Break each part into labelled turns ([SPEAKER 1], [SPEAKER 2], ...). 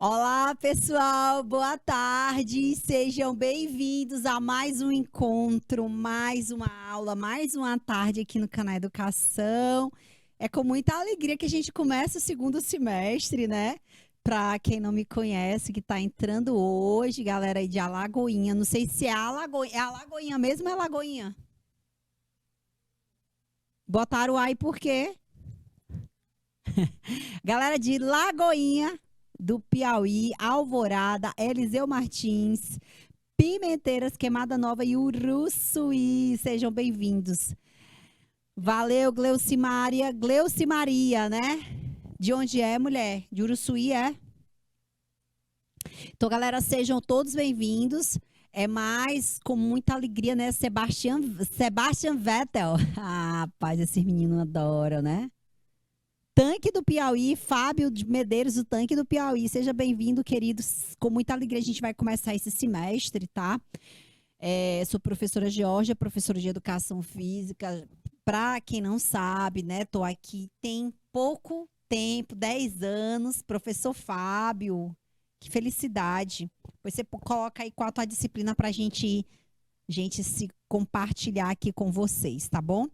[SPEAKER 1] Olá, pessoal, boa tarde. Sejam bem-vindos a mais um encontro, mais uma aula, mais uma tarde aqui no canal Educação. É com muita alegria que a gente começa o segundo semestre, né? Para quem não me conhece, que está entrando hoje, galera aí de Alagoinha. Não sei se é Alagoinha, é Alagoinha mesmo ou é Lagoinha? Botaram o aí por quê? Galera de Lagoinha, do Piauí, Alvorada, Eliseu Martins, Pimenteiras, Queimada Nova e Uruçuí. Sejam bem-vindos. Valeu, Gleucimária. Gleucimaria, né? De onde é, mulher? De Uruçuí, é? Então, galera, sejam todos bem-vindos. É mais com muita alegria, né? Sebastian Vettel. Ah, rapaz, esses meninos adoram, né? Tanque do Piauí, Fábio de Medeiros, o Tanque do Piauí. Seja bem-vindo, queridos. Com muita alegria a gente vai começar esse semestre, tá? Sou professora Georgia, professora de Educação Física. Para quem não sabe, né? Tô aqui tem pouco tempo, 10 anos. Professor Fábio, que felicidade. Depois você coloca aí qual a tua disciplina para a gente se compartilhar aqui com vocês, tá bom?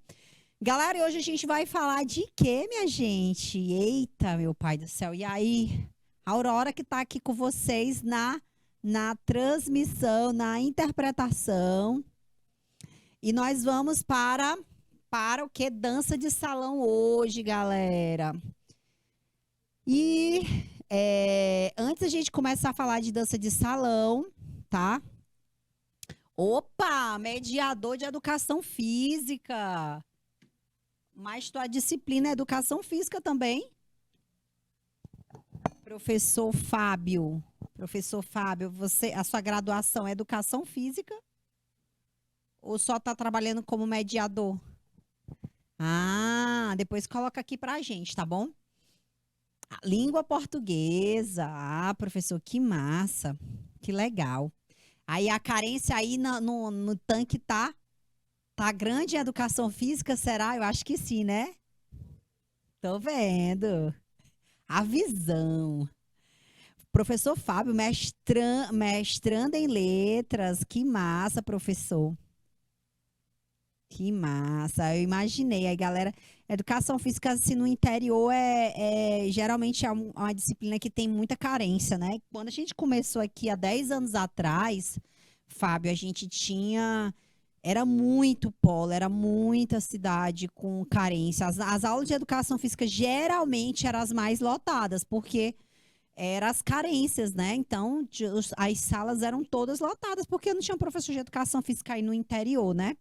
[SPEAKER 1] Galera, e hoje a gente vai falar de quê, minha gente? Eita, meu pai do céu. E aí, a Aurora que está aqui com vocês na transmissão, na interpretação. E nós vamos para o que? Dança de salão hoje, galera. E antes a gente começar a falar de dança de salão, tá? Opa, mediador de educação física. Mas tua disciplina é educação física também? Professor Fábio, a sua graduação é educação física? Ou só está trabalhando como mediador? Ah, depois coloca aqui pra gente, tá bom? Língua portuguesa. Ah, professor, que massa. Que legal. Aí a carência aí no tanque tá grande em educação física, será? Eu acho que sim, né? Tô vendo. A visão. Professor Fábio, mestrando em letras. Que massa, professor. Que massa. Eu imaginei. Aí, galera, educação física, assim, no interior geralmente é uma disciplina que tem muita carência, né? Quando a gente começou aqui há 10 anos atrás, Fábio, a gente tinha. Era muito polo, era muita cidade com carência. As aulas de educação física geralmente eram as mais lotadas, porque eram as carências, né? Então, as salas eram todas lotadas, porque não tinha um professor de educação física aí no interior, né?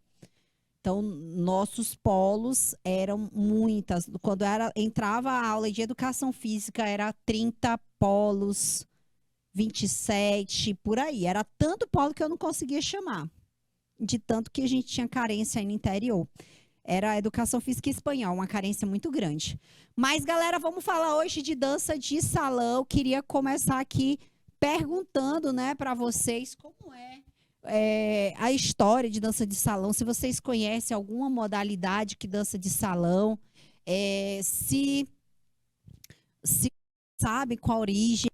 [SPEAKER 1] Então, nossos polos eram muitas. Quando entrava a aula de educação física, era 30 polos, 27, por aí. Era tanto polo que eu não conseguia chamar, de tanto que a gente tinha carência aí no interior. Era educação física e espanhol, uma carência muito grande. Mas, galera, vamos falar hoje de dança de salão. Eu queria começar aqui perguntando, né, para vocês como é a história de dança de salão, se vocês conhecem alguma modalidade que dança de salão, se sabe qual a origem.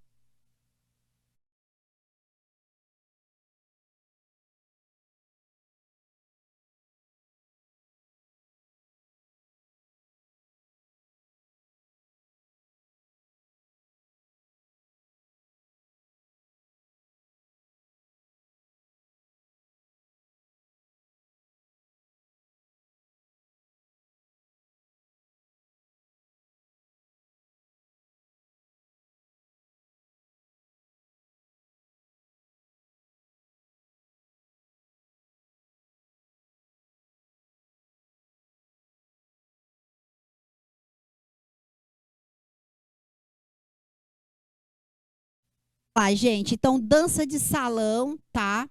[SPEAKER 1] Ah, gente, então dança de salão, tá?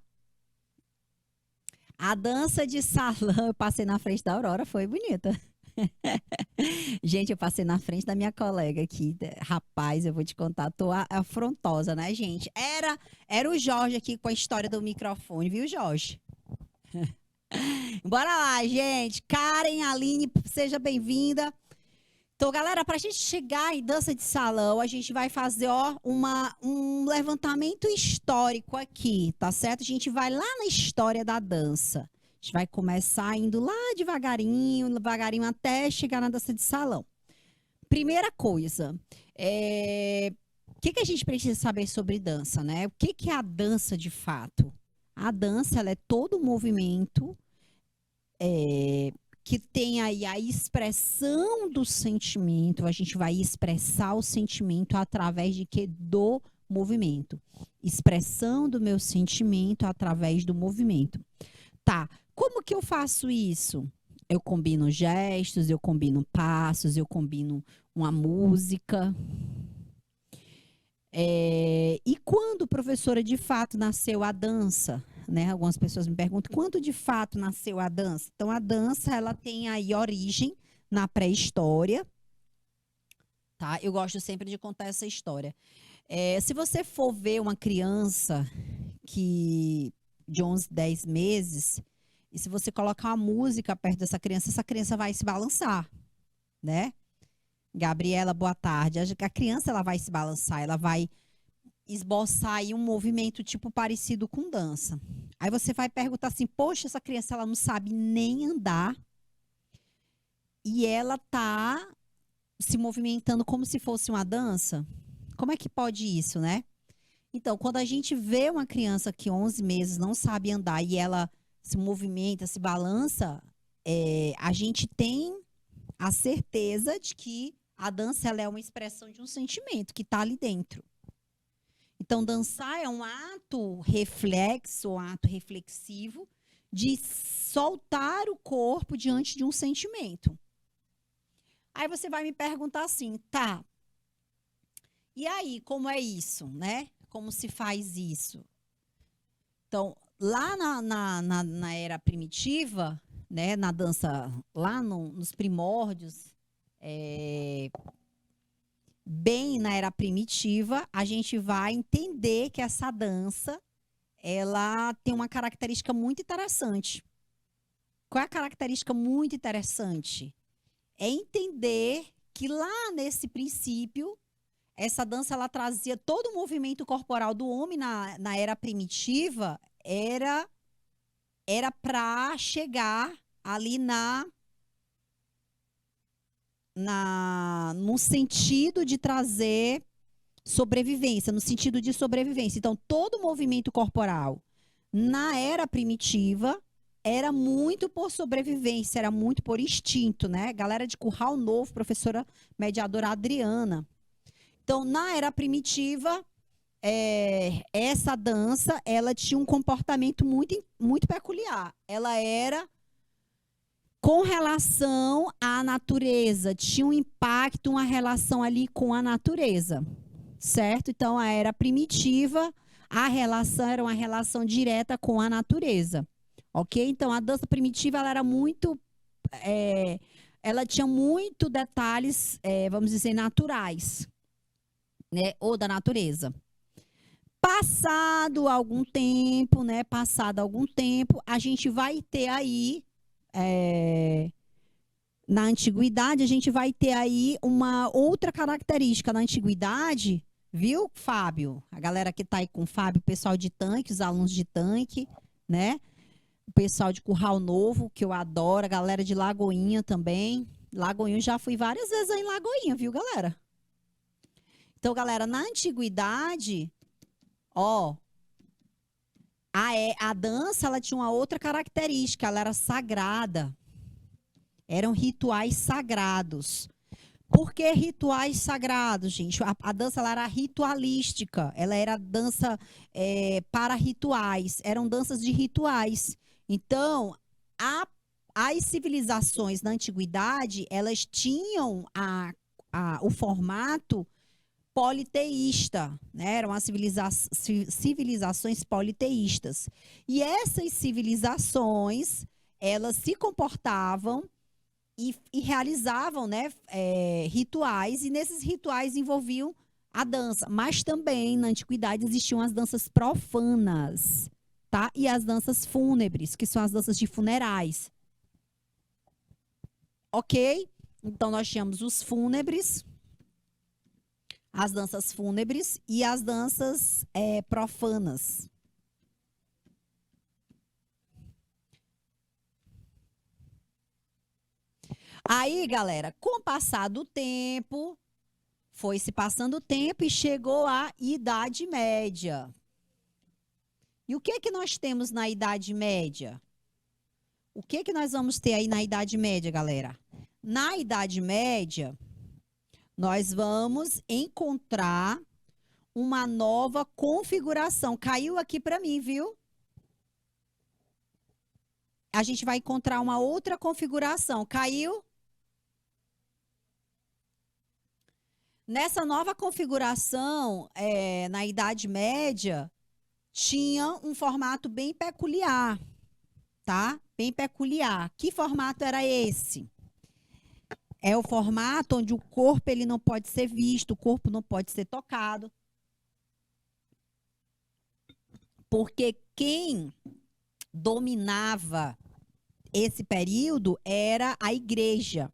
[SPEAKER 1] A dança de salão, eu passei na frente da Aurora, foi bonita. Gente, eu passei na frente da minha colega aqui. Rapaz, eu vou te contar, tô afrontosa, né, gente? Era o Jorge aqui com a história do microfone, viu, Jorge? Bora lá, gente. Karen, Aline, seja bem-vinda. Então, galera, para a gente chegar em dança de salão, a gente vai fazer, ó, um levantamento histórico aqui, tá certo? A gente vai lá na história da dança. A gente vai começar indo lá devagarinho, devagarinho, até chegar na dança de salão. Primeira coisa, o que a gente precisa saber sobre dança, né? O que é a dança de fato? A dança, ela é todo movimento que tem aí a expressão do sentimento. A gente vai expressar o sentimento através de quê? Do movimento. Expressão do meu sentimento através do movimento. Tá, como que eu faço isso? Eu combino gestos, eu combino passos, eu combino uma música. E quando, professora, de fato nasceu a dança? Né? Algumas pessoas me perguntam quando de fato nasceu a dança. Então, a dança ela tem aí origem na pré-história. Tá? Eu gosto sempre de contar essa história. Se você for ver uma criança de 11, 10 meses, e se você colocar uma música perto dessa criança, essa criança vai se balançar, né? Gabriela, boa tarde. A criança ela vai se balançar, ela vai esboçar aí um movimento tipo parecido com dança. Aí você vai perguntar assim, poxa, essa criança ela não sabe nem andar e ela tá se movimentando como se fosse uma dança? Como é que pode isso, né? Então, quando a gente vê uma criança que 11 meses não sabe andar e ela se movimenta, se balança, a gente tem a certeza de que a dança ela é uma expressão de um sentimento que está ali dentro. Então, dançar é um ato reflexo, um ato reflexivo de soltar o corpo diante de um sentimento. Aí você vai me perguntar assim, tá, e aí, como é isso, né? Como se faz isso? Então, lá na era primitiva, né, na dança, lá nos primórdios, bem na era primitiva, a gente vai entender que essa dança, ela tem uma característica muito interessante. Qual é a característica muito interessante? É entender que lá nesse princípio, essa dança ela trazia todo o movimento corporal do homem na era primitiva, era para chegar ali no sentido de trazer sobrevivência, no sentido de sobrevivência. Então, todo movimento corporal na era primitiva era muito por sobrevivência, era muito por instinto, né? Galera de Curral Novo, professora mediadora Adriana. Então, na era primitiva, essa dança, ela tinha um comportamento muito, muito peculiar. Ela era com relação à natureza, tinha um impacto, uma relação ali com a natureza, certo? Então, a era primitiva, a relação era uma relação direta com a natureza, ok? Então, a dança primitiva, ela era muito, ela tinha muito detalhes, vamos dizer, naturais, né? Ou da natureza. Passado algum tempo, né? Passado algum tempo, a gente vai ter aí na antiguidade, a gente vai ter aí uma outra característica. Na antiguidade, viu, Fábio? A galera que está aí com o Fábio, o pessoal de tanque, os alunos de tanque, né? O pessoal de Curral Novo, que eu adoro, a galera de Lagoinha também. Lagoinha, já fui várias vezes aí em Lagoinha, viu, galera? Então, galera, na antiguidade, ó, a dança, ela tinha uma outra característica, ela era sagrada. Eram rituais sagrados. Por que rituais sagrados, gente? A dança ela era ritualística, ela era dança para rituais, eram danças de rituais. Então, as civilizações na antiguidade, elas tinham o formato politeísta, né? Eram as civilizações politeístas. E essas civilizações, elas se comportavam e realizavam, né, rituais, e nesses rituais envolviam a dança. Mas também, na antiguidade, existiam as danças profanas, tá? E as danças fúnebres, que são as danças de funerais. Ok? Então, nós tínhamos os fúnebres, as danças fúnebres e as danças profanas. Aí, galera, com o passar do tempo, foi se passando o tempo e chegou a Idade Média. E o que que nós temos na Idade Média? O que que nós vamos ter aí na Idade Média, galera? Na Idade Média, nós vamos encontrar uma nova configuração. Caiu aqui para mim, viu? A gente vai encontrar uma outra configuração. Caiu? Nessa nova configuração, na Idade Média, tinha um formato bem peculiar, tá? Bem peculiar. Que formato era esse? É o formato onde o corpo ele não pode ser visto, o corpo não pode ser tocado. Porque quem dominava esse período era a igreja.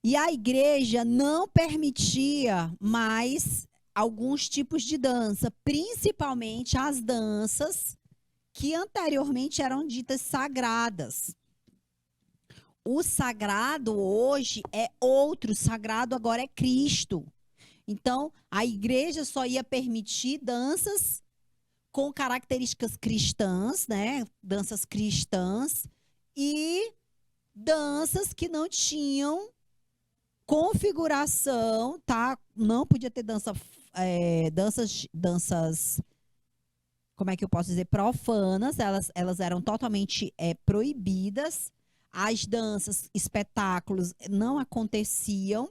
[SPEAKER 1] E a igreja não permitia mais alguns tipos de dança, principalmente as danças que anteriormente eram ditas sagradas. O sagrado hoje é outro, o sagrado agora é Cristo. Então, a igreja só ia permitir danças com características cristãs, né? Danças cristãs e danças que não tinham configuração, tá? Não podia ter danças, como é que eu posso dizer, profanas, elas eram totalmente proibidas. As danças, espetáculos não aconteciam,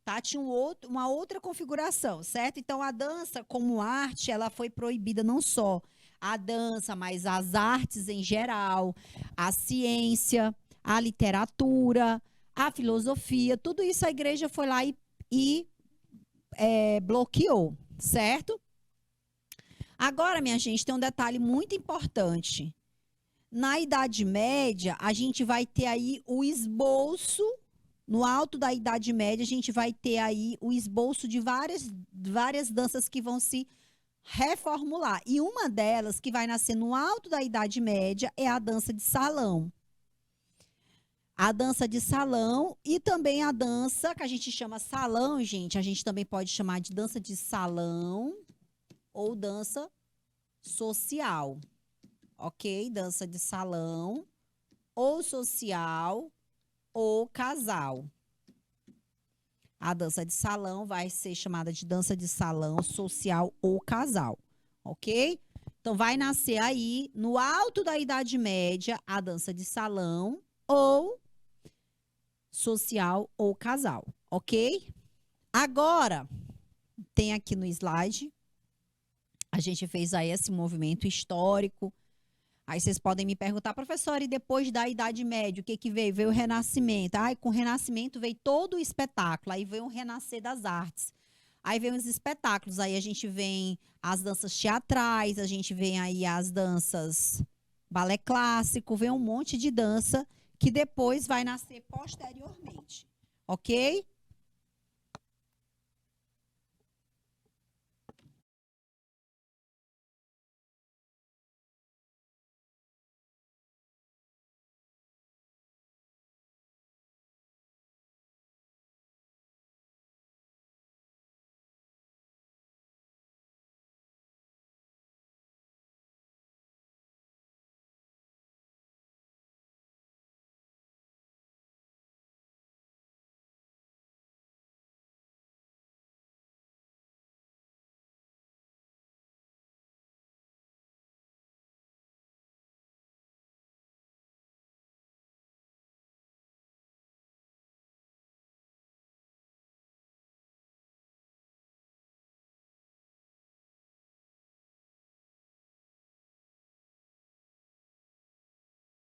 [SPEAKER 1] tá? Tinha uma outra configuração, certo? Então, a dança como arte, ela foi proibida não só a dança, mas as artes em geral, a ciência, a literatura, a filosofia, tudo isso a igreja foi lá e bloqueou, certo? Agora, minha gente, tem um detalhe muito importante. Na Idade Média, a gente vai ter aí o esboço, no alto da Idade Média, a gente vai ter aí o esboço de várias danças que vão se reformular. E uma delas, que vai nascer no alto da Idade Média, é a dança de salão. A dança de salão e também a dança que a gente chama salão, gente, a gente também pode chamar de dança de salão ou dança social, ok? Dança de salão ou social ou casal. A dança de salão vai ser chamada de dança de salão social ou casal, ok? Então, vai nascer aí, no alto da Idade Média, a dança de salão ou social ou casal, ok? Agora, tem aqui no slide, a gente fez aí esse movimento histórico. Aí vocês podem me perguntar, professora, e depois da Idade Média, o que que veio? Veio o Renascimento. Ai, com o Renascimento veio todo o espetáculo, aí veio o renascer das artes. Aí vem os espetáculos, aí a gente vem as danças teatrais, a gente vem aí as danças balé clássico, vem um monte de dança que depois vai nascer posteriormente, ok?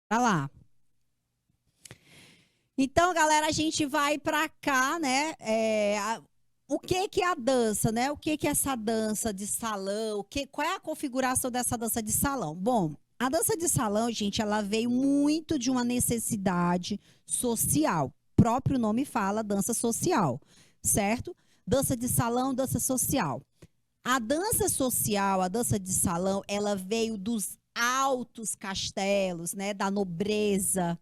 [SPEAKER 1] Pra lá. Então, galera, a gente vai para cá, né? O que que é a dança, né? O que que é essa dança de salão? Qual é a configuração dessa dança de salão? Bom, a dança de salão, gente, ela veio muito de uma necessidade social. próprio nome fala, dança social, certo? Dança de salão, dança social. A dança social, a dança de salão, ela veio dos altos castelos, né, da nobreza.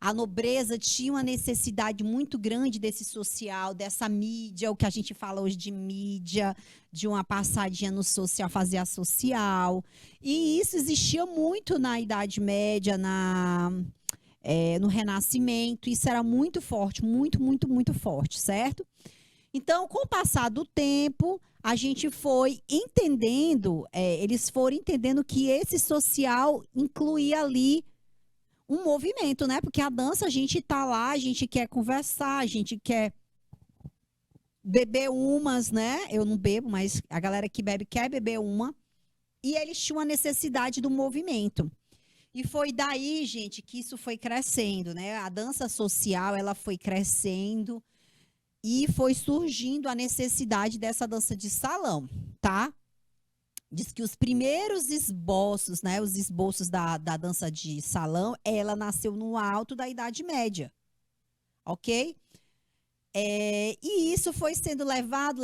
[SPEAKER 1] A nobreza tinha uma necessidade muito grande desse social, dessa mídia, o que a gente fala hoje de mídia, de uma passadinha no social, fazer a social. E isso existia muito na Idade Média, no Renascimento. Isso era muito forte, muito, muito, muito forte, certo? Então, com o passar do tempo, a gente foi entendendo, eles foram entendendo que esse social incluía ali um movimento, né? Porque a dança, a gente tá lá, a gente quer conversar, a gente quer beber umas, né? Eu não bebo, mas a galera que bebe quer beber uma. E eles tinham a necessidade do movimento. E foi daí, gente, que isso foi crescendo, né? A dança social, ela foi crescendo e foi surgindo a necessidade dessa dança de salão, tá? Diz que os primeiros esboços, né, os esboços da dança de salão, ela nasceu no alto da Idade Média, ok? E isso foi sendo levado.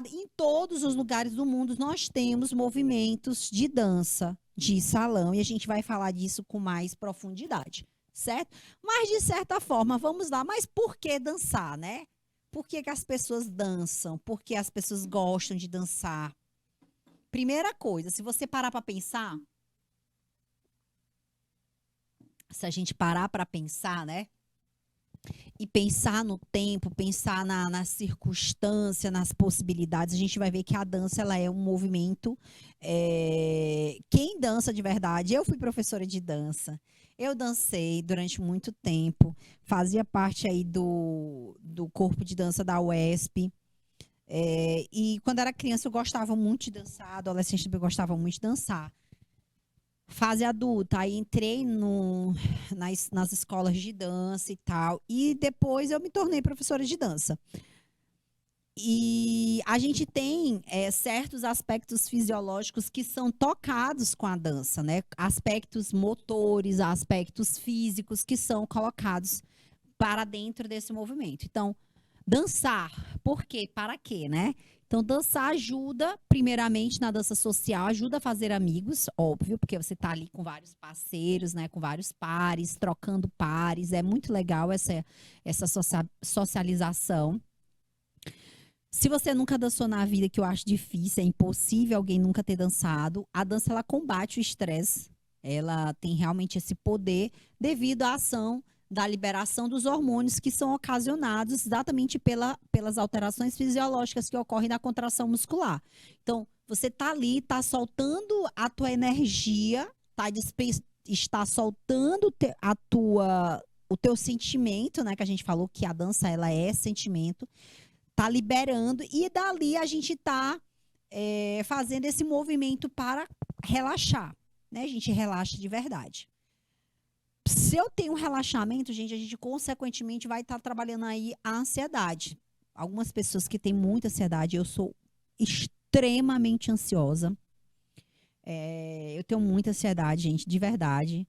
[SPEAKER 1] Em todos os lugares do mundo nós temos movimentos de dança de salão e a gente vai falar disso com mais profundidade, certo? Mas de certa forma, vamos lá, mas por que dançar, né? Por que que as pessoas dançam? Por que as pessoas gostam de dançar? Primeira coisa, se você parar para pensar, se a gente parar para pensar, né? E pensar no tempo, pensar na circunstância, nas possibilidades, a gente vai ver que a dança ela é um movimento. Quem dança de verdade, eu fui professora de dança, eu dancei durante muito tempo, fazia parte aí do corpo de dança da UESP. E quando era criança eu gostava muito de dançar, adolescente também gostava muito de dançar. Fase adulta, aí entrei nas escolas de dança e tal, e depois eu me tornei professora de dança. E a gente tem certos aspectos fisiológicos que são tocados com a dança, né? Aspectos motores, aspectos físicos que são colocados para dentro desse movimento. Então, dançar, por quê? Para quê, né? Então, dançar ajuda, primeiramente, na dança social, ajuda a fazer amigos, óbvio, porque você está ali com vários parceiros, né? Com vários pares, trocando pares. É muito legal essa socialização. Se você nunca dançou na vida, que eu acho difícil, é impossível alguém nunca ter dançado, a dança, ela combate o estresse. Ela tem realmente esse poder devido à ação da liberação dos hormônios que são ocasionados exatamente pelas alterações fisiológicas que ocorrem na contração muscular. Então, você está ali, está soltando a tua energia, está soltando o teu sentimento, né? Que a gente falou que a dança ela é sentimento, está liberando e dali a gente está fazendo esse movimento para relaxar, né? A gente relaxa de verdade. Se eu tenho um relaxamento, gente, a gente consequentemente vai estar trabalhando aí a ansiedade. Algumas pessoas que têm muita ansiedade, eu sou extremamente ansiosa. Eu tenho muita ansiedade, gente, de verdade.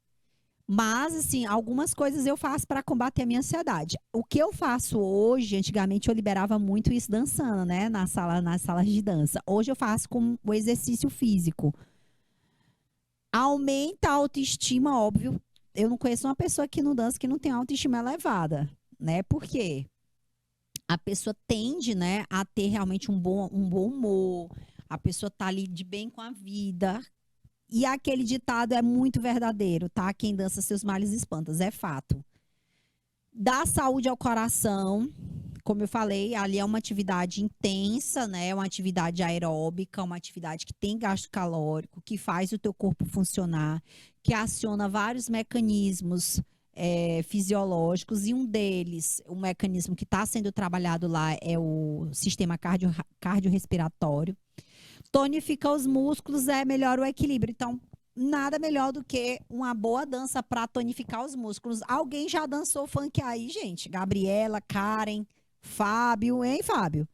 [SPEAKER 1] Mas, assim, algumas coisas eu faço para combater a minha ansiedade. O que eu faço hoje, antigamente eu liberava muito isso dançando, né? Nas salas de dança. Hoje eu faço com o exercício físico. Aumenta a autoestima, óbvio. Eu não conheço uma pessoa que não dança que não tem autoestima elevada, né? Por quê? A pessoa tende, né, a ter realmente um bom humor, a pessoa tá ali de bem com a vida. E aquele ditado é muito verdadeiro, tá? Quem dança seus males espantas, é fato. Dá saúde ao coração, como eu falei, ali é uma atividade intensa, né? É uma atividade aeróbica, uma atividade que tem gasto calórico, que faz o teu corpo funcionar, que aciona vários mecanismos fisiológicos, e um deles, o mecanismo que está sendo trabalhado lá é o sistema cardiorrespiratório. Tonifica os músculos, melhora o equilíbrio. Então, nada melhor do que uma boa dança para tonificar os músculos. Alguém já dançou funk aí, gente? Gabriela, Karen, Fábio, hein, Fábio?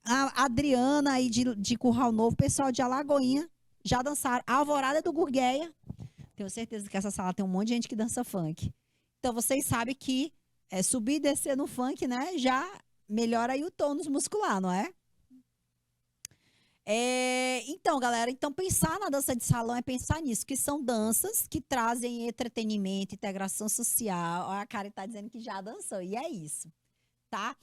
[SPEAKER 1] A Adriana aí de Curral Novo, pessoal de Alagoinha, já dançaram. A Alvorada do Gurgueia. Tenho certeza que essa sala tem um monte de gente que dança funk. Então, vocês sabem que É subir e descer no funk, né? Já melhora aí o tônus muscular, não é? Então, galera, então pensar na dança de salão é pensar nisso, que são danças que trazem entretenimento, integração social. Ó, a Karen tá dizendo que já dançou, e é isso, tá?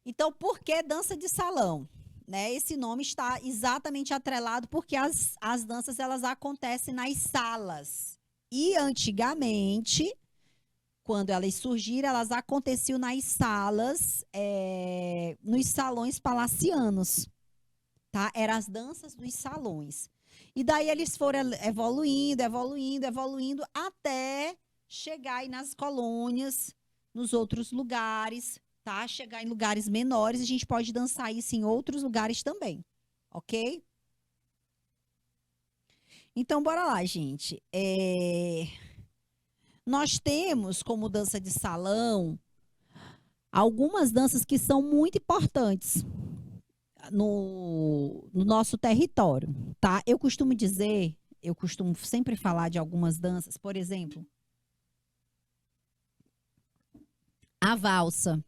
[SPEAKER 1] Então, por que dança de salão? Né? Esse nome está exatamente atrelado porque as danças elas acontecem nas salas. E antigamente, quando elas surgiram, elas aconteciam nas salas, nos salões palacianos, tá? Eram as danças dos salões. E daí eles foram evoluindo, evoluindo, evoluindo, até chegar aí nas colônias, nos outros lugares, tá? Chegar em lugares menores, a gente pode dançar isso em outros lugares também, ok? Então, bora lá, gente. Nós temos como dança de salão algumas danças que são muito importantes no nosso território, tá? Eu costumo sempre falar de algumas danças, por exemplo, a valsa.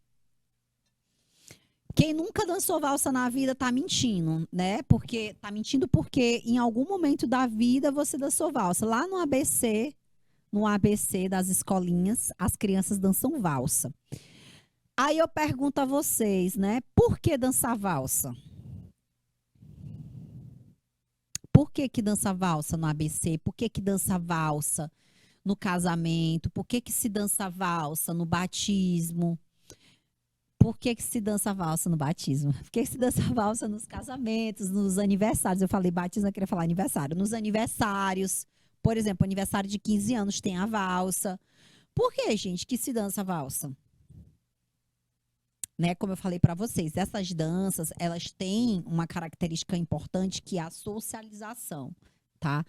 [SPEAKER 1] Quem nunca dançou valsa na vida tá mentindo, né? Porque tá mentindo porque em algum momento da vida você dançou valsa. Lá no ABC das escolinhas, as crianças dançam valsa. Aí eu pergunto a vocês, né? Por que dançar valsa? Por que que dança valsa no ABC? Por que que dança valsa no casamento? Por que que se dança valsa no batismo? Por que que se dança valsa no batismo? Por que que se dança valsa nos casamentos, nos aniversários? Eu falei batismo, eu queria falar aniversário. Nos aniversários, por exemplo, aniversário de 15 anos tem a valsa. Por que, gente, que se dança valsa? Né? Como eu falei para vocês, essas danças, elas têm uma característica importante que é a socialização, tá?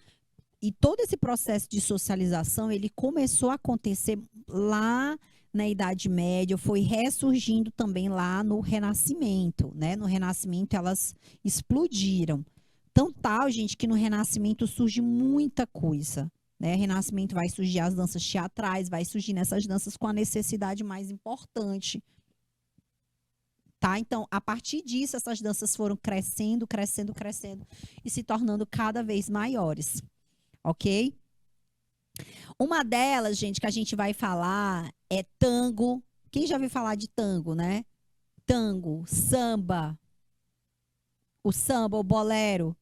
[SPEAKER 1] E todo esse processo de socialização, ele começou a acontecer lá na Idade Média, foi ressurgindo também lá no Renascimento, né? No Renascimento elas explodiram. Tão tal, gente, que no Renascimento surge muita coisa, né? Renascimento vai surgir as danças teatrais, vai surgir nessas danças com a necessidade mais importante, tá? Então, a partir disso, essas danças foram crescendo, crescendo, crescendo e se tornando cada vez maiores, ok? Uma delas, gente, que a gente vai falar é tango. Quem já ouviu falar de tango, né? Tango, samba, o samba, o bolero.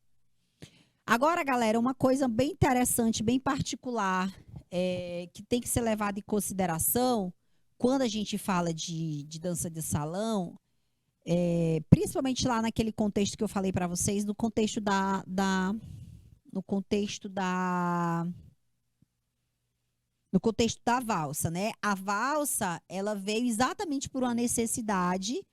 [SPEAKER 1] Agora, galera, uma coisa bem interessante, bem particular, que tem que ser levada em consideração quando a gente fala de dança de salão, principalmente lá naquele contexto que eu falei para vocês, no contexto da no contexto da valsa, né? A valsa, ela veio exatamente por uma necessidade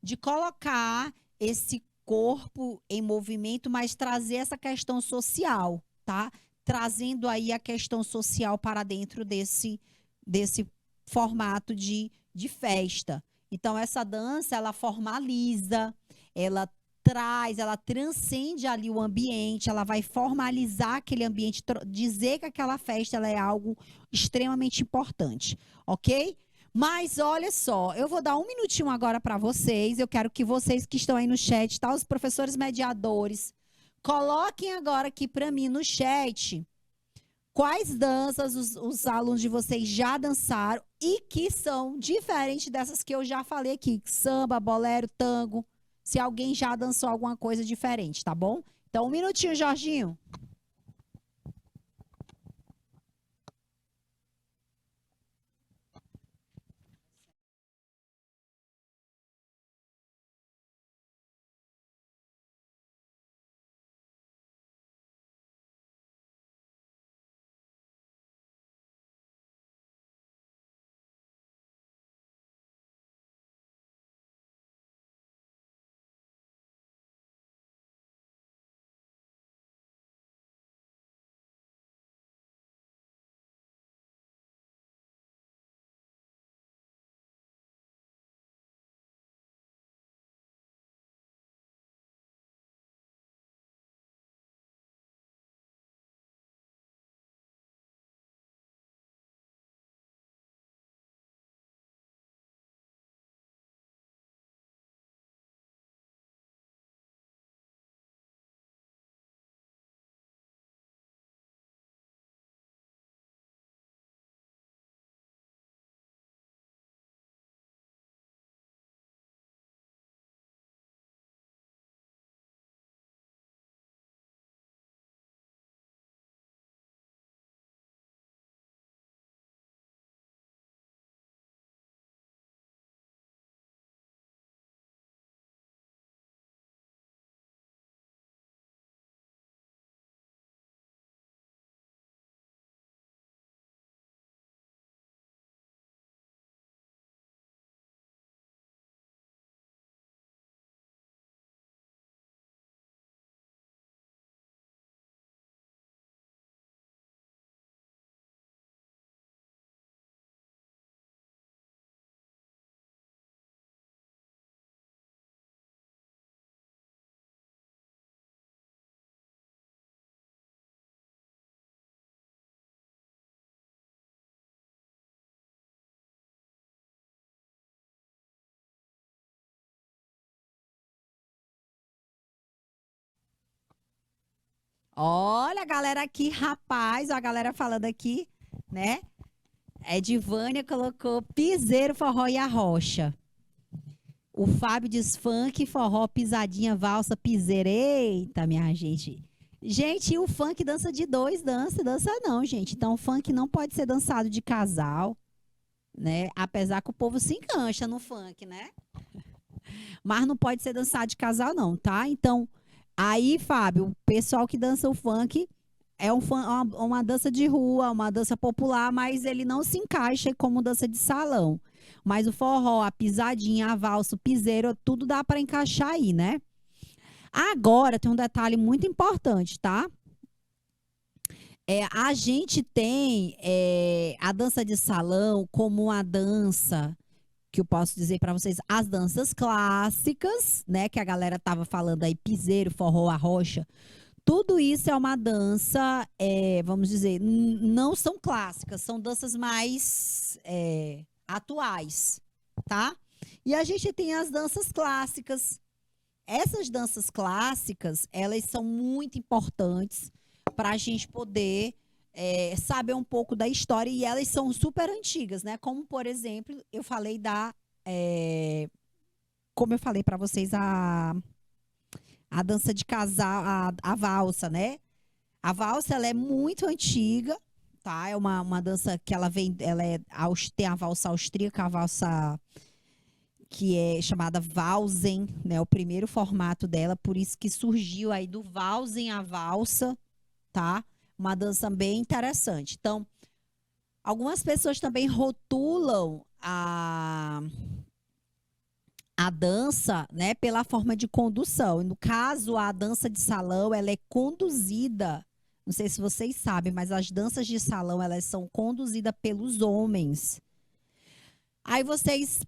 [SPEAKER 1] de colocar esse corpo em movimento, mas trazer essa questão social, tá? Trazendo aí a questão social para dentro desse formato de festa. Então, essa dança, ela formaliza, ela traz, ela transcende ali o ambiente, ela vai formalizar aquele ambiente, dizer que aquela festa ela é algo extremamente importante, ok? Mas olha só, eu vou dar um minutinho agora para vocês. Eu quero que vocês que estão aí no chat, tá? Os professores mediadores, coloquem agora aqui para mim no chat quais danças os alunos de vocês já dançaram e que são diferentes dessas que eu já falei aqui: samba, bolero, tango. Se alguém já dançou alguma coisa diferente, tá bom? Então, um minutinho, Jorginho. Olha a galera aqui, rapaz, ó, a galera falando aqui, né? Edivânia colocou piseiro, forró e arrocha. O Fábio diz funk, forró, pisadinha, valsa, piseira. Eita, minha gente. Gente, o funk dança de dois, dança não, gente. Então, o funk não pode ser dançado de casal, né? Apesar que o povo se engancha no funk, né? Mas não pode ser dançado de casal, não, tá? Então, aí, Fábio, o pessoal que dança o funk é uma dança de rua, uma dança popular, mas ele não se encaixa como dança de salão. Mas o forró, a pisadinha, a valsa, o piseiro, tudo dá para encaixar aí, né? Agora tem um detalhe muito importante, tá? A gente tem a dança de salão como uma dança que eu posso dizer para vocês, as danças clássicas, né? Que a galera tava falando aí, piseiro, forró, arrocha. Tudo isso é uma dança, vamos dizer, não são clássicas, são danças mais atuais, tá? E a gente tem as danças clássicas. Essas danças clássicas, elas são muito importantes para a gente poder saber um pouco da história e elas são super antigas, né? Como, por exemplo, eu falei como eu falei para vocês, a dança de casal, a valsa, né? A valsa, ela é muito antiga, tá? É uma dança que ela vem, tem a valsa austríaca, a valsa que é chamada Walsen, né? O primeiro formato dela, por isso que surgiu aí do Walsen a valsa, tá? Uma dança bem interessante. Então, algumas pessoas também rotulam a dança, né, pela forma de condução. No caso, a dança de salão, ela é conduzida, não sei se vocês sabem, mas as danças de salão, elas são conduzidas pelos homens. Aí vocês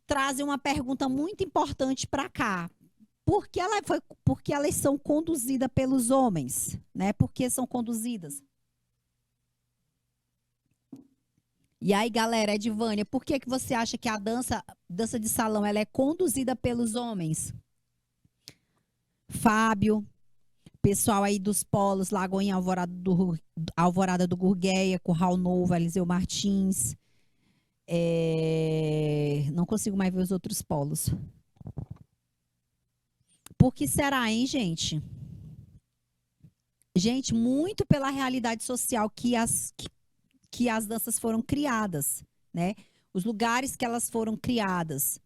[SPEAKER 1] trazem uma pergunta muito importante para cá. Por que elas são conduzidas pelos homens, né? Por que são conduzidas? E aí, galera, Edivânia, por que você acha que a dança de salão ela é conduzida pelos homens? Fábio, pessoal aí dos polos, Lagoinha, Alvorada do Gurgueia, Curral Novo, Eliseu Martins. Não consigo mais ver os outros polos. Por que será, hein, gente? Gente, muito pela realidade social que as danças foram criadas, né? Os lugares que elas foram criadas,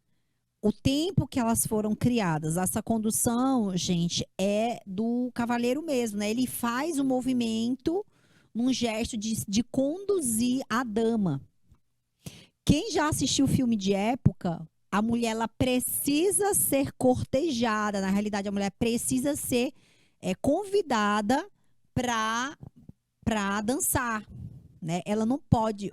[SPEAKER 1] o tempo que elas foram criadas. Essa condução, gente, é do cavaleiro mesmo, né? Ele faz o movimento num gesto de conduzir a dama. Quem já assistiu filme de época, a mulher ela precisa ser cortejada. Na realidade, a mulher precisa ser convidada para dançar, né? Ela não pode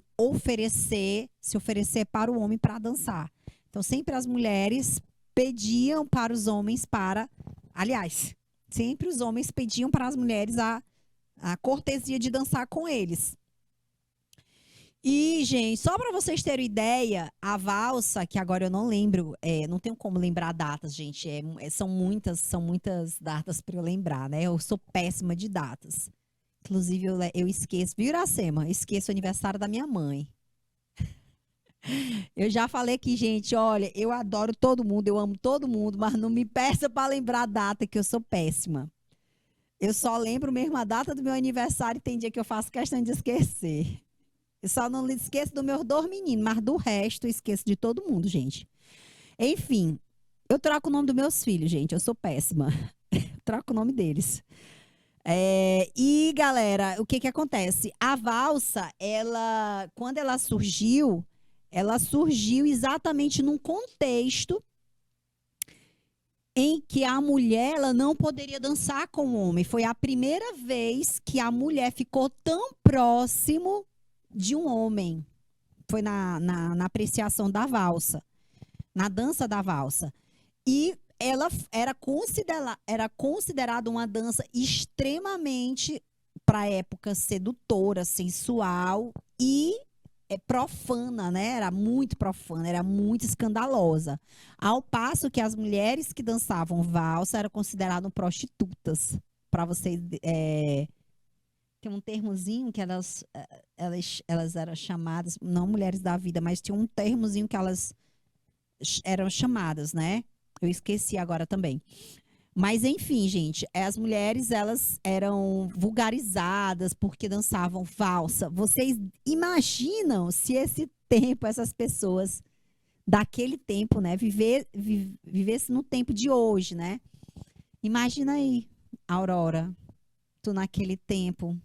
[SPEAKER 1] se oferecer para o homem para dançar. Então, sempre as mulheres pediam para os homens aliás, sempre os homens pediam para as mulheres a cortesia de dançar com eles. E, gente, só para vocês terem ideia, a valsa, que agora eu não lembro, não tenho como lembrar datas, gente, são muitas datas para eu lembrar, né? Eu sou péssima de datas. Inclusive, eu esqueço, viu, Iracema? Esqueço o aniversário da minha mãe. Eu já falei aqui, gente, olha, eu adoro todo mundo, eu amo todo mundo, mas não me peça para lembrar a data, que eu sou péssima. Eu só lembro mesmo a data do meu aniversário e tem dia que eu faço questão de esquecer. Eu só não esqueço dos meus dois meninos, mas do resto eu esqueço de todo mundo, gente. Enfim, eu troco o nome dos meus filhos, gente, eu sou péssima. Troco o nome deles. E, galera, o que acontece? A valsa, quando ela surgiu exatamente num contexto em que a mulher ela não poderia dançar com o homem. Foi a primeira vez que a mulher ficou tão próximo de um homem. Foi na apreciação da valsa, na dança da valsa. E ela era considerada uma dança extremamente, para a época, sedutora, sensual e profana, né? Era muito profana, era muito escandalosa. Ao passo que as mulheres que dançavam valsa eram consideradas prostitutas, para vocês, tem um termozinho que elas eram chamadas, não mulheres da vida, mas tinha um termozinho que elas eram chamadas, né? Eu esqueci agora também. Mas enfim, gente, as mulheres elas eram vulgarizadas porque dançavam valsa. Vocês imaginam se esse tempo, essas pessoas daquele tempo, né, vivesse no tempo de hoje, né? Imagina aí, Aurora, tu naquele tempo.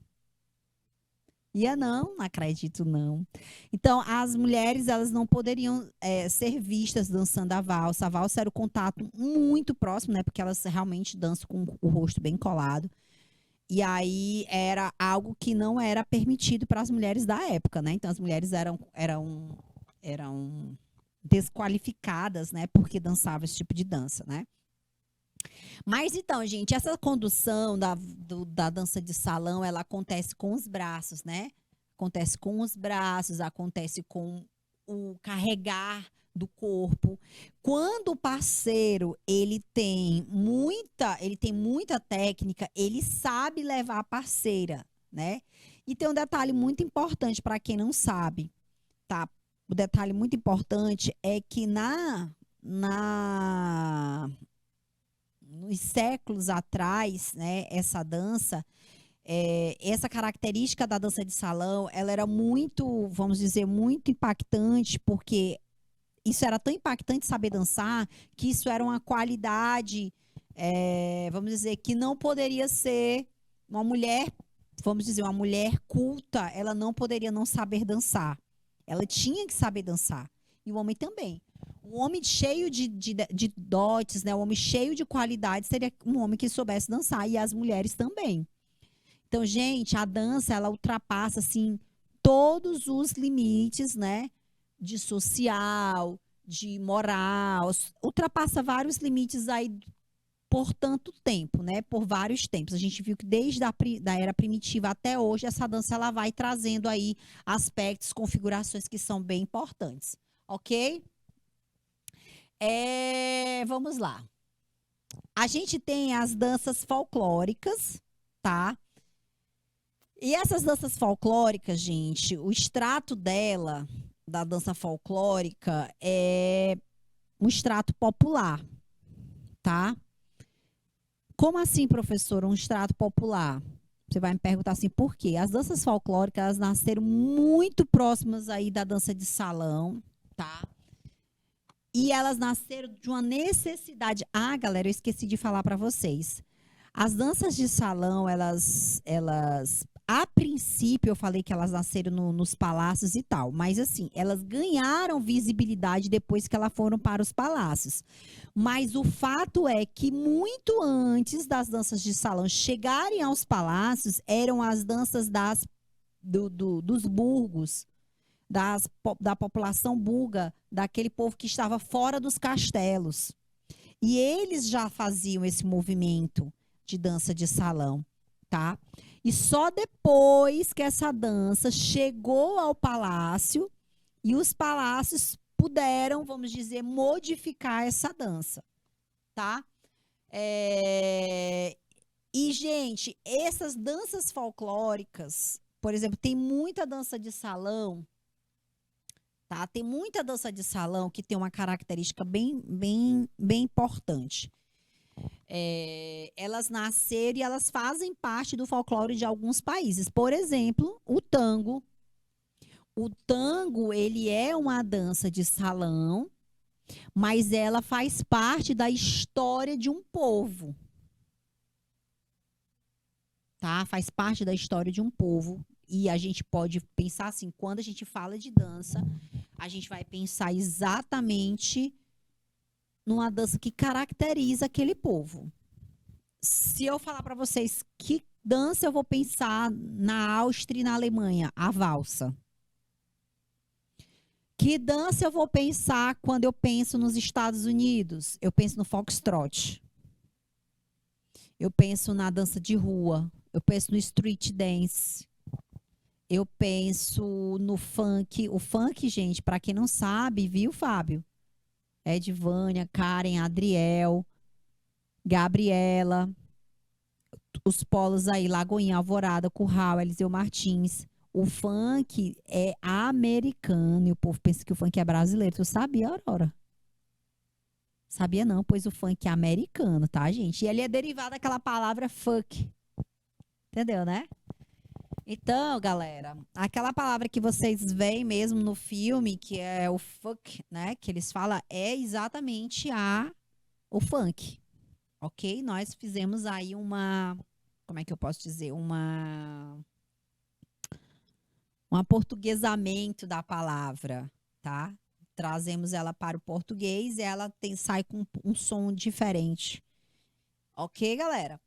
[SPEAKER 1] Ia não, não acredito não. Então, as mulheres, elas não poderiam ser vistas dançando a valsa. A valsa era o contato muito próximo, né? Porque elas realmente dançam com o rosto bem colado. E aí era algo que não era permitido para as mulheres da época, né? Então, as mulheres eram desqualificadas, né? Porque dançavam esse tipo de dança, né? Mas então, gente, essa condução da dança de salão, ela acontece com os braços, né? Acontece com os braços, acontece com o carregar do corpo. Quando o parceiro, ele tem muita técnica, ele sabe levar a parceira, né? E tem um detalhe muito importante para quem não sabe, tá? O detalhe muito importante é que nos séculos atrás, né, essa dança, essa característica da dança de salão, ela era muito, vamos dizer, muito impactante, porque isso era tão impactante saber dançar, que isso era uma qualidade, vamos dizer, que não poderia ser uma mulher, vamos dizer, uma mulher culta, ela não poderia não saber dançar. Ela tinha que saber dançar. E o homem também. Um homem cheio de dotes, né? Um homem cheio de qualidades seria um homem que soubesse dançar. E as mulheres também. Então, gente, a dança, ela ultrapassa, assim, todos os limites, né? De social, de moral. Ultrapassa vários limites aí por tanto tempo, né? Por vários tempos. A gente viu que desde da era primitiva até hoje, essa dança, ela vai trazendo aí aspectos, configurações que são bem importantes. Ok? Vamos lá. A gente tem as danças folclóricas, tá? E essas danças folclóricas, gente, o extrato dela, da dança folclórica, é um extrato popular, tá? Como assim, professora, um extrato popular? Você vai me perguntar assim, por quê? As danças folclóricas, elas nasceram muito próximas aí da dança de salão, tá? E elas nasceram de uma necessidade. Ah, galera, eu esqueci de falar para vocês. As danças de salão, a princípio, eu falei que elas nasceram nos palácios e tal, mas assim, elas ganharam visibilidade depois que elas foram para os palácios. Mas o fato é que muito antes das danças de salão chegarem aos palácios, eram as danças dos burgos, da população bulga, daquele povo que estava fora dos castelos. E eles já faziam esse movimento de dança de salão, tá? E só depois que essa dança chegou ao palácio e os palácios puderam, vamos dizer, modificar essa dança, tá? E, gente, essas danças folclóricas, por exemplo, tem muita dança de salão, tá? Tem muita dança de salão que tem uma característica bem importante. Elas nasceram e elas fazem parte do folclore de alguns países. Por exemplo, o tango. O tango, ele é uma dança de salão, mas ela faz parte da história de um povo. Tá? Faz parte da história de um povo. E a gente pode pensar assim, quando a gente fala de dança, a gente vai pensar exatamente numa dança que caracteriza aquele povo. Se eu falar para vocês que dança eu vou pensar na Áustria e na Alemanha, a valsa. Que dança eu vou pensar quando eu penso nos Estados Unidos? Eu penso no foxtrot. Eu penso na dança de rua. Eu penso no street dance. Eu penso no funk. O funk, gente, para quem não sabe, viu, Fábio? Edvânia, Karen, Adriel, Gabriela. os polos aí, Lagoinha, Alvorada, Curral, Eliseu Martins. O funk é americano e o povo pensa que o funk é brasileiro. Tu sabia, Aurora? Sabia não, pois o funk é americano, tá, gente? E ele é derivado daquela palavra fuck. Entendeu, né? Então, galera, aquela palavra que vocês veem mesmo no filme, que é o fuck, né? Que eles falam, é exatamente o funk, ok? Nós fizemos aí como é que eu posso dizer? Um aportuguesamento da palavra, tá? Trazemos ela para o português e ela sai com um som diferente. Ok, galera?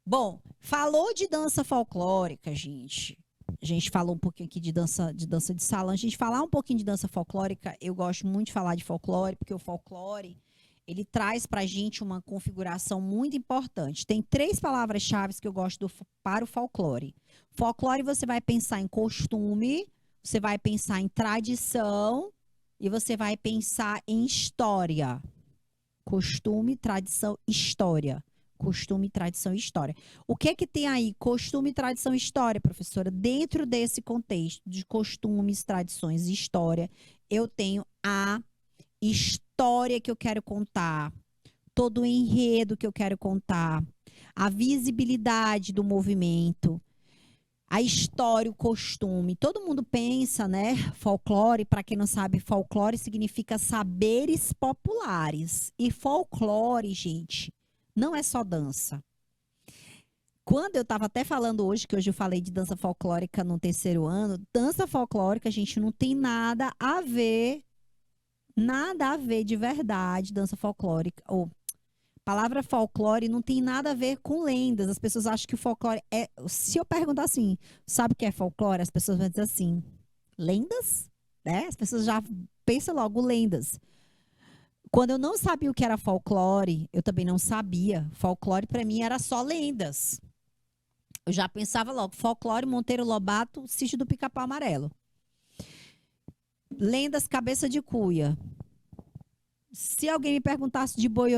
[SPEAKER 1] Bom, falou de dança folclórica, gente. A gente falou um pouquinho aqui de dança de salão. A gente falar um pouquinho de dança folclórica, eu gosto muito de falar de folclore, porque o folclore, ele traz pra gente uma configuração muito importante. Tem 3 palavras-chave que eu gosto para o folclore. Folclore, você vai pensar em costume, você vai pensar em tradição e você vai pensar em história. Costume, tradição, história. Costume, tradição e história. O que é que tem aí? Costume, tradição e história, professora. Dentro desse contexto de costumes, tradições e história, eu tenho a história que eu quero contar, todo o enredo que eu quero contar, a visibilidade do movimento, a história, o costume. Todo mundo pensa, né? Folclore, para quem não sabe, folclore significa saberes populares. E folclore, gente, não é só dança. Quando eu estava até falando hoje, que hoje eu falei de dança folclórica no 3º ano, dança folclórica, gente, não tem nada a ver de verdade, dança folclórica, ou palavra folclore não tem nada a ver com lendas. As pessoas acham que o folclore é. Se eu perguntar assim, sabe o que é folclore? As pessoas vão dizer assim, lendas? Né? As pessoas já pensam logo lendas. Quando eu não sabia o que era folclore, eu também não sabia. Folclore para mim era só lendas. Eu já pensava logo, folclore, Monteiro Lobato, Sítio do Pica-Pau Amarelo. Lendas, cabeça de cuia. Se alguém me perguntasse de boi,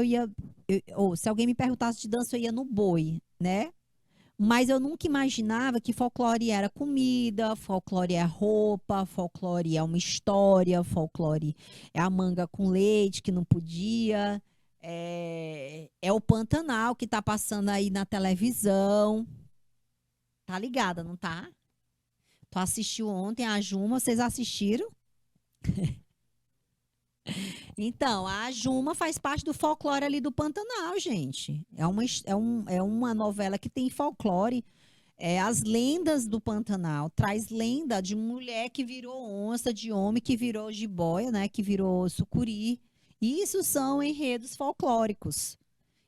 [SPEAKER 1] ou se alguém me perguntasse de dança, eu ia no boi, né? Mas eu nunca imaginava que folclore era comida, folclore é roupa, folclore é uma história, folclore é a manga com leite que não podia, é o Pantanal que tá passando aí na televisão. Tá ligada, não tá? Tu assistiu ontem a Juma, vocês assistiram? Então, a Juma faz parte do folclore ali do Pantanal, gente. É uma novela que tem folclore. As lendas do Pantanal. Traz lenda de mulher que virou onça, de homem que virou jiboia, né? Que virou sucuri. Isso são enredos folclóricos.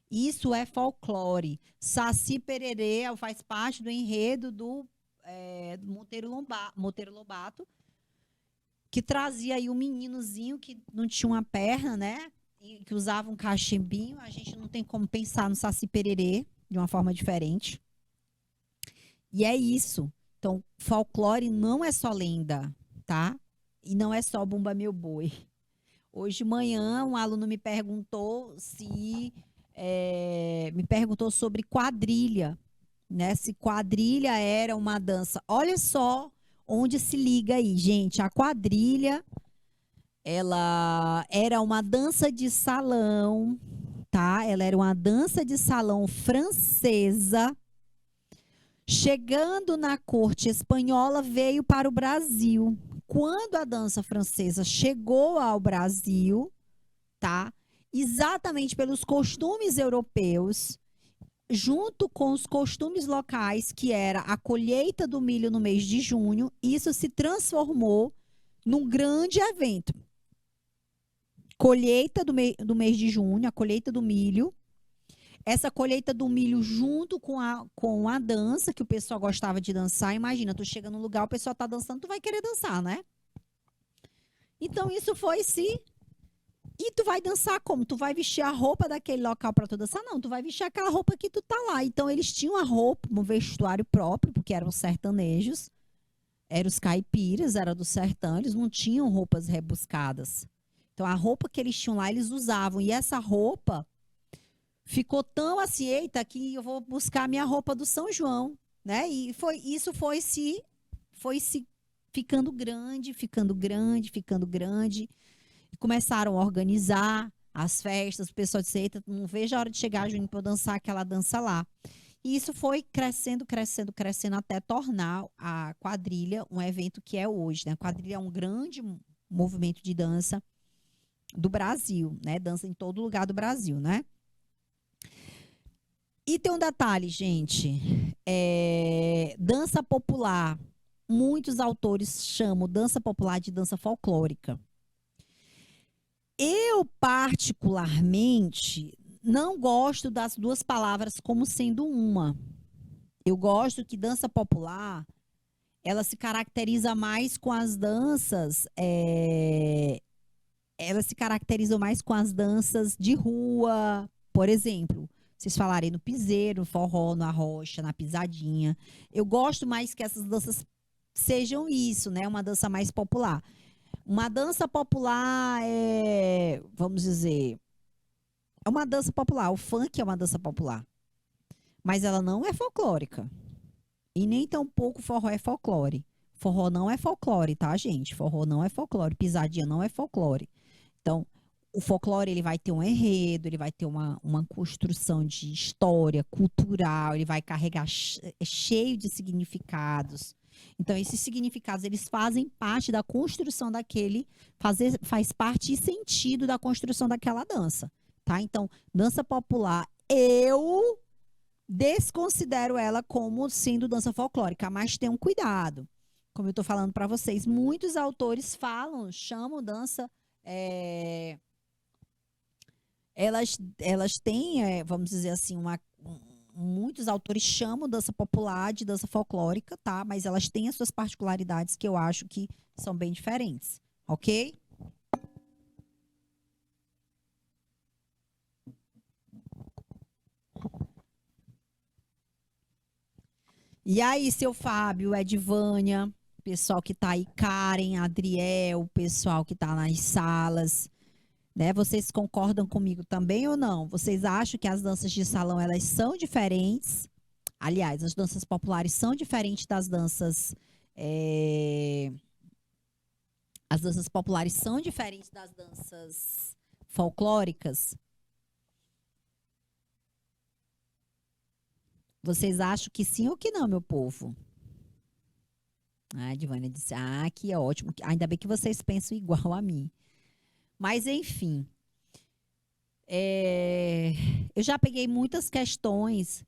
[SPEAKER 1] Isso é folclore. Saci Pererê faz parte do enredo do Monteiro Lobato, que trazia aí um meninozinho que não tinha uma perna, né? E que usava um cachimbinho. A gente não tem como pensar no Saci Pererê de uma forma diferente. E é isso. Então, folclore não é só lenda, tá? E não é só Bumba Meu Boi. Hoje de manhã, um aluno me perguntou sobre quadrilha, né? Se quadrilha era uma dança. Olha só onde se liga aí, gente. A quadrilha, ela era uma dança de salão, tá? Ela era uma dança de salão francesa. Chegando na corte espanhola, veio para o Brasil. Quando a dança francesa chegou ao Brasil, tá? Exatamente pelos costumes europeus, junto com os costumes locais, que era a colheita do milho no mês de junho, isso se transformou num grande evento. Colheita do mês de junho, a colheita do milho. Essa colheita do milho junto com a dança, que o pessoal gostava de dançar. Imagina, tu chega num lugar, o pessoal tá dançando, tu vai querer dançar, né? Então, isso foi E tu vai dançar como? Tu vai vestir a roupa daquele local para tu dançar? Não, tu vai vestir aquela roupa que tu tá lá. Então, eles tinham a roupa, um vestuário próprio, porque eram sertanejos, eram os caipiras, era do sertão, eles não tinham roupas rebuscadas. Então, a roupa que eles tinham lá, eles usavam. E essa roupa ficou tão assim, eita, que eu vou buscar a minha roupa do São João, né? E isso foi se ficando grande, ficando grande, ficando grande. E começaram a organizar as festas, o pessoal disse, eita, não vejo a hora de chegar, Juninho, para eu dançar aquela dança lá. E isso foi crescendo, crescendo, crescendo até tornar a quadrilha um evento que é hoje, né? A quadrilha é um grande movimento de dança do Brasil, né? Dança em todo lugar do Brasil, né? E tem um detalhe, gente. Dança popular. Muitos autores chamam dança popular de dança folclórica. Eu, particularmente, não gosto das duas palavras como sendo uma. Eu gosto que dança popular, ela se caracteriza mais com as danças, ela se caracteriza mais com as danças de rua, por exemplo. Vocês falarem no piseiro, no forró, na rocha, na pisadinha. Eu gosto mais que essas danças sejam isso, né? Uma dança mais popular. Uma dança popular vamos dizer, é uma dança popular. O funk é uma dança popular. Mas ela não é folclórica. E nem tampouco forró é folclore. Forró não é folclore, tá, gente? Forró não é folclore. Pisadinha não é folclore. Então, o folclore ele vai ter um enredo, ele vai ter uma construção de história cultural, ele vai carregar cheio de significados. Então, esses significados, eles fazem parte da construção daquele, faz parte e sentido da construção daquela dança, tá? Então, dança popular, eu desconsidero ela como sendo dança folclórica, mas tenham cuidado. Como eu estou falando para vocês, muitos autores chamam dança. Elas têm, vamos dizer assim, muitos autores chamam dança popular de dança folclórica, tá? Mas elas têm as suas particularidades que eu acho que são bem diferentes, ok? E aí, seu Fábio, Edvânia, pessoal que tá aí, Karen, Adriel, pessoal que tá nas salas, né? Vocês concordam comigo também ou não? Vocês acham que as danças de salão, elas são diferentes? Aliás, as danças populares são diferentes das danças... As danças populares são diferentes das danças folclóricas? Vocês acham que sim ou que não, meu povo? A Edvânia disse, que é ótimo. Ainda bem que vocês pensam igual a mim. Mas, enfim. Eu já peguei muitas questões.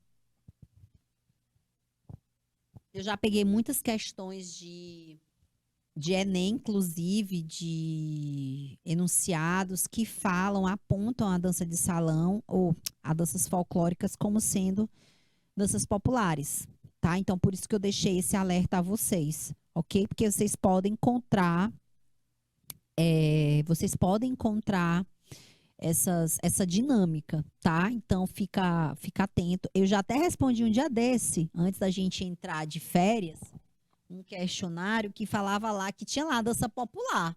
[SPEAKER 1] Eu já peguei muitas questões de Enem, inclusive, de enunciados que apontam a dança de salão ou as danças folclóricas como sendo danças populares, tá? Então, por isso que eu deixei esse alerta a vocês, ok? Porque vocês podem encontrar essa dinâmica, tá? Então, fica atento. Eu já até respondi um dia desse, antes da gente entrar de férias, um questionário que falava lá que tinha lá dança popular.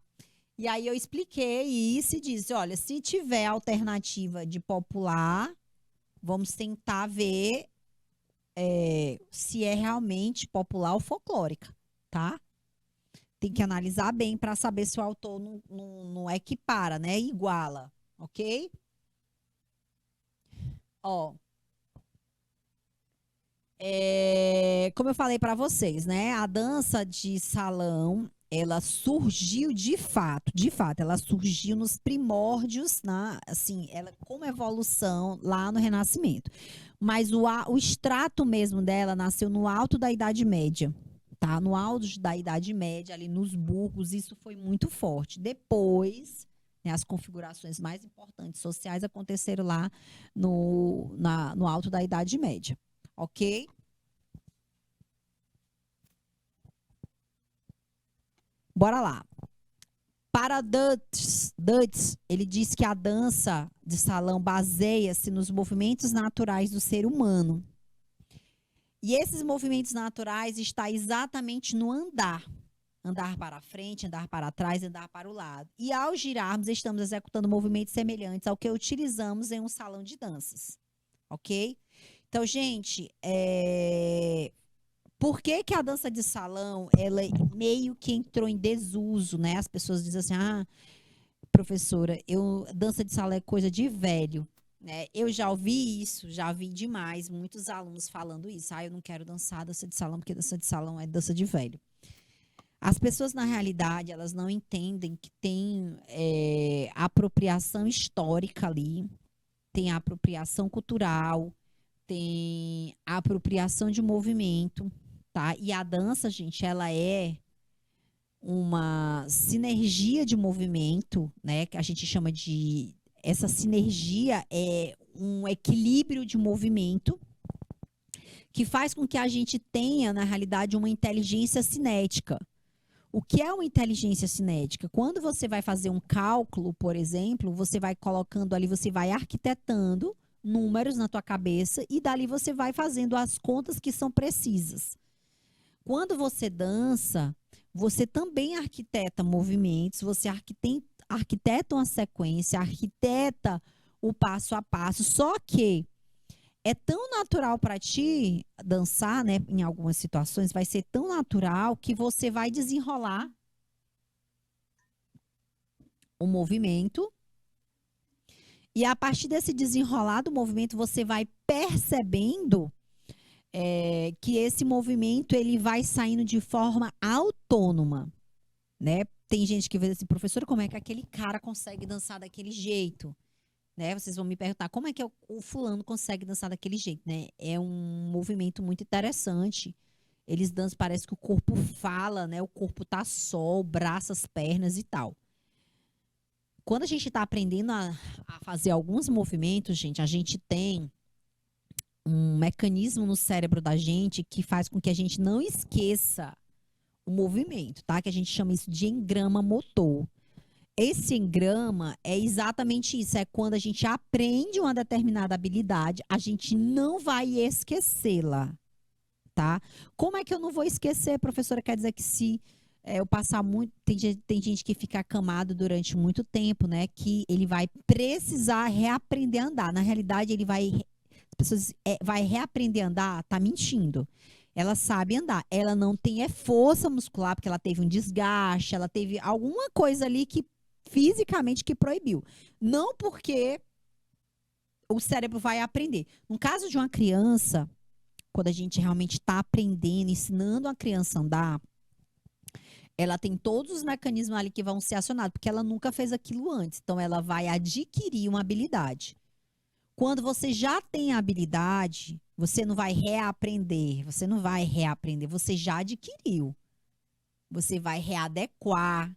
[SPEAKER 1] E aí eu expliquei isso e disse, olha, se tiver alternativa de popular, vamos tentar ver se é realmente popular ou folclórica, tá? Tem que analisar bem para saber se o autor não equipara, né? Iguala, ok? Ó, como eu falei para vocês, né? A dança de salão, ela surgiu de fato, ela surgiu nos primórdios, né? Assim, ela como evolução lá no Renascimento. Mas o extrato mesmo dela nasceu no alto da Idade Média, tá? No auge da Idade Média, ali nos burgos, isso foi muito forte. Depois, né, as configurações mais importantes sociais aconteceram lá no alto da Idade Média, ok? Bora lá. Para Dutz, ele diz que a dança de salão baseia-se nos movimentos naturais do ser humano. E esses movimentos naturais estão exatamente no andar. Andar para frente, andar para trás, andar para o lado. E ao girarmos, estamos executando movimentos semelhantes ao que utilizamos em um salão de danças. ok? Então, gente, por que que a dança de salão, ela meio que entrou em desuso, né? As pessoas dizem assim, professora, dança de salão é coisa de velho, né? Eu já ouvi isso, já vi demais, muitos alunos falando isso. Eu não quero dançar dança de salão, porque dança de salão é dança de velho. As pessoas, na realidade, elas não entendem que tem apropriação histórica ali, tem apropriação cultural, tem apropriação de movimento, tá? E a dança, gente, ela é uma sinergia de movimento, né? Que a gente chama de. Essa sinergia é um equilíbrio de movimento que faz com que a gente tenha, na realidade, uma inteligência cinética. O que é uma inteligência cinética? Quando você vai fazer um cálculo, por exemplo, você vai colocando ali, você vai arquitetando números na tua cabeça e dali você vai fazendo as contas que são precisas. Quando você dança, você também arquiteta movimentos, você arquiteta uma sequência, arquiteta o passo a passo, só que é tão natural para ti dançar, né? Em algumas situações vai ser tão natural que você vai desenrolar o movimento e a partir desse desenrolar do movimento você vai percebendo que esse movimento ele vai saindo de forma autônoma, né? Tem gente que vê assim, professora, como é que aquele cara consegue dançar daquele jeito? Né? Vocês vão me perguntar como é que o fulano consegue dançar daquele jeito, né? É um movimento muito interessante. Eles dançam, parece que o corpo fala, né? O corpo tá só, o braço, as pernas e tal. Quando a gente está aprendendo a fazer alguns movimentos, gente, a gente tem um mecanismo no cérebro da gente que faz com que a gente não esqueça o movimento, tá? Que a gente chama isso de engrama motor. Esse engrama é exatamente isso, é quando a gente aprende uma determinada habilidade, a gente não vai esquecê-la, tá? Como é que eu não vou esquecer, professora? Quer dizer que se eu passar muito, tem gente que fica acamado durante muito tempo, né? Que ele vai precisar reaprender a andar. Na realidade, ele vai, as pessoas vai reaprender a andar, tá mentindo. Ela sabe andar, ela não tem força muscular porque ela teve um desgaste, ela teve alguma coisa ali que fisicamente que proibiu. Não porque o cérebro vai aprender. No caso de uma criança, quando a gente realmente está aprendendo, ensinando a criança a andar, ela tem todos os mecanismos ali que vão ser acionados, porque ela nunca fez aquilo antes. Então, ela vai adquirir uma habilidade. Quando você já tem a habilidade, você não vai reaprender, você não vai reaprender, você já adquiriu. Você vai readequar,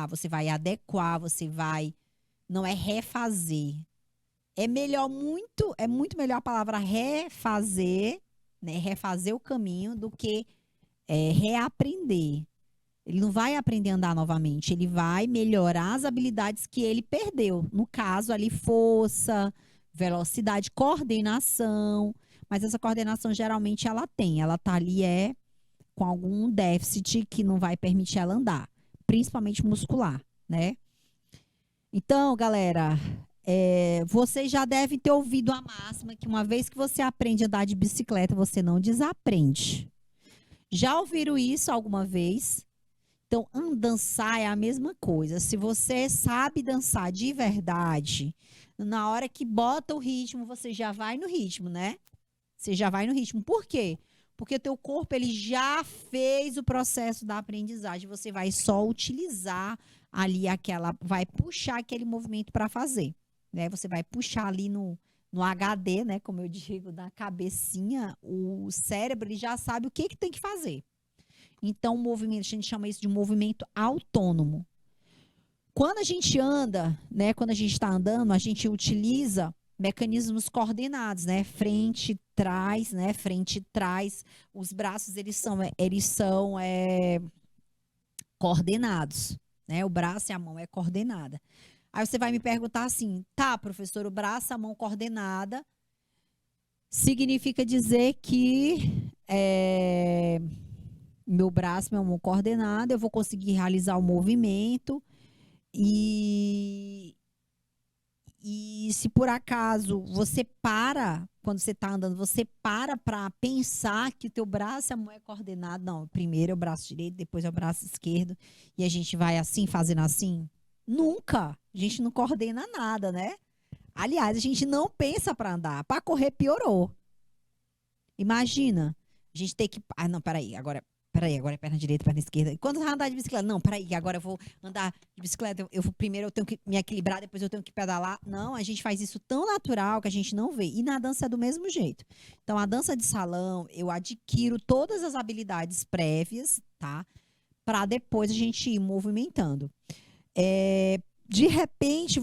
[SPEAKER 1] você vai adequar, você vai. Não é refazer. É muito melhor a palavra refazer, né? Refazer o caminho do que reaprender. Ele não vai aprender a andar novamente, ele vai melhorar as habilidades que ele perdeu. No caso, ali, força, velocidade, coordenação. Mas essa coordenação geralmente ela tá ali com algum déficit que não vai permitir ela andar, principalmente muscular, né? Então, galera, vocês já devem ter ouvido a máxima que uma vez que você aprende a andar de bicicleta, você não desaprende. Já ouviram isso alguma vez? Então, dançar é a mesma coisa. Se você sabe dançar de verdade, na hora que bota o ritmo, você já vai no ritmo, né? Você já vai no ritmo. Por quê? Porque o teu corpo ele já fez o processo da aprendizagem. Você vai só utilizar ali vai puxar aquele movimento para fazer, né? Você vai puxar ali no HD, né? Como eu digo, na cabecinha, o cérebro ele já sabe o que tem que fazer. Então, o movimento, a gente chama isso de movimento autônomo. Quando a gente anda, né? Quando a gente está andando, a gente utiliza mecanismos coordenados, né? Frente, trás, né? Frente, trás. Os braços, eles são coordenados, né? O braço e a mão é coordenada. Aí você vai me perguntar assim, tá, professor, o braço e a mão coordenada significa dizer que meu braço, minha mão coordenada, eu vou conseguir realizar o movimento e E se por acaso você para, quando você está andando, você para pensar que o teu braço e a mão é coordenado. Não, primeiro é o braço direito, depois é o braço esquerdo. E a gente vai assim, fazendo assim? Nunca. A gente não coordena nada, né? Aliás, a gente não pensa para andar. Para correr, piorou. Imagina, a gente tem que. Ah, não, peraí, agora é perna direita, perna esquerda. E quando eu andar de bicicleta, não, peraí, agora eu vou andar de bicicleta, primeiro eu tenho que me equilibrar, depois eu tenho que pedalar. Não, a gente faz isso tão natural que a gente não vê. E na dança é do mesmo jeito. Então, a dança de salão, eu adquiro todas as habilidades prévias, tá? Para depois a gente ir movimentando. De repente,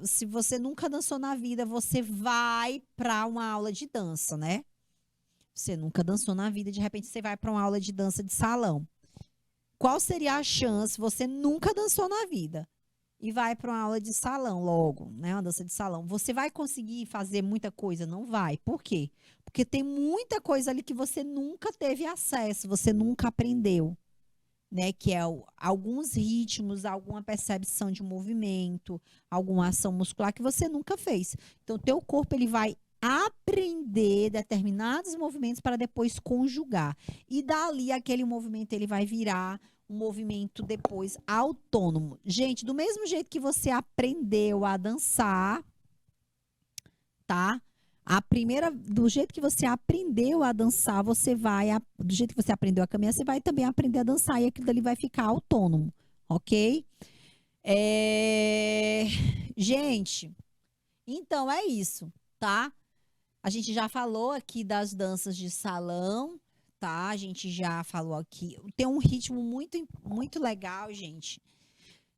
[SPEAKER 1] se você nunca dançou na vida, você vai para uma aula de dança, né? Você nunca dançou na vida, de repente você vai para uma aula de dança de salão. Qual seria a chance? Você nunca dançou na vida e vai para uma aula de salão logo, né? Uma dança de salão. Você vai conseguir fazer muita coisa? Não vai. Por quê? Porque tem muita coisa ali que você nunca teve acesso, você nunca aprendeu, né? Que é alguns ritmos, alguma percepção de movimento, alguma ação muscular que você nunca fez. Então, o teu corpo ele vai aprender determinados movimentos para depois conjugar. E dali aquele movimento ele vai virar um movimento depois autônomo. Gente, do mesmo jeito que você aprendeu a dançar, tá? Do jeito que você aprendeu a dançar, do jeito que você aprendeu a caminhar, você vai também aprender a dançar e aquilo dali vai ficar autônomo, ok? Gente, então é isso, tá? A gente já falou aqui das danças de salão, tá? A gente já falou aqui. Tem um ritmo muito, muito legal, gente,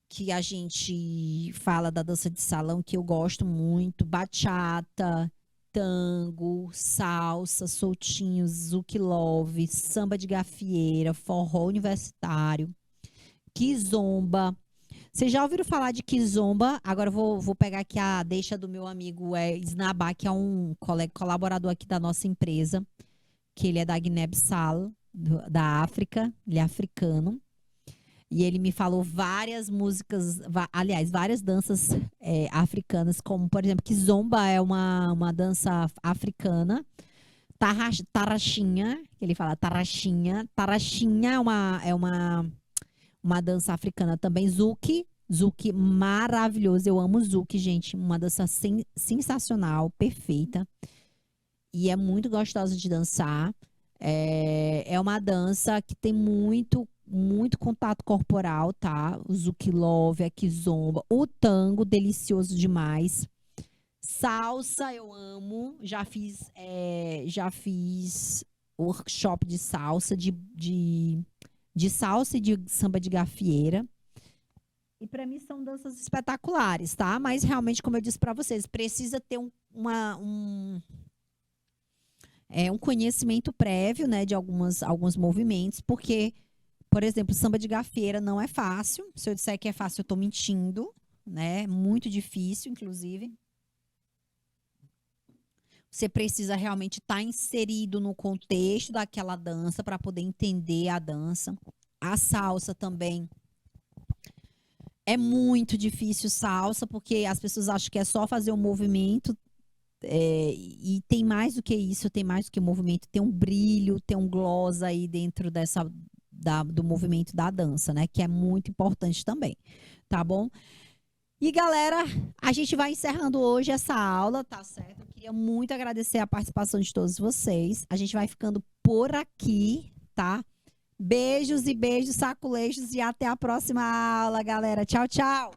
[SPEAKER 1] que a gente fala da dança de salão, que eu gosto muito. Bachata, tango, salsa, soltinho, zouk love, samba de gafieira, forró universitário, kizomba. Vocês já ouviram falar de kizomba? Agora eu vou pegar aqui a deixa do meu amigo Snabá, que é um colaborador aqui da nossa empresa, que ele é da Guiné-Bissau, da África, ele é africano. E ele me falou várias músicas, aliás, várias danças africanas, como, por exemplo, kizomba é uma dança africana. Tarraxinha, ele fala tarraxinha. Tarraxinha é uma dança africana também. Zouk maravilhoso. Eu amo zouk, gente. Uma dança sensacional, perfeita. E é muito gostosa de dançar. É uma dança que tem muito contato corporal, tá? O zouk love, a kizomba, o tango, delicioso demais. Salsa, eu amo. Já fiz workshop de salsa, de salsa e de samba de gafieira. E para mim são danças espetaculares, tá? Mas realmente, como eu disse para vocês, precisa ter um conhecimento prévio, né, de alguns movimentos, porque, por exemplo, samba de gafieira não é fácil. Se eu disser que é fácil, eu estou mentindo, né? Muito difícil, inclusive. Você precisa realmente estar inserido no contexto daquela dança para poder entender a dança. A salsa também. É muito difícil salsa, porque as pessoas acham que é só fazer um movimento. E tem mais do que isso, tem mais do que movimento. Tem um brilho, tem um gloss aí dentro do movimento da dança, né? Que é muito importante também, tá bom? E, galera, a gente vai encerrando hoje essa aula, tá certo? Eu queria muito agradecer a participação de todos vocês. A gente vai ficando por aqui, tá? Beijos e beijos, saculejos, e até a próxima aula, galera. Tchau, tchau!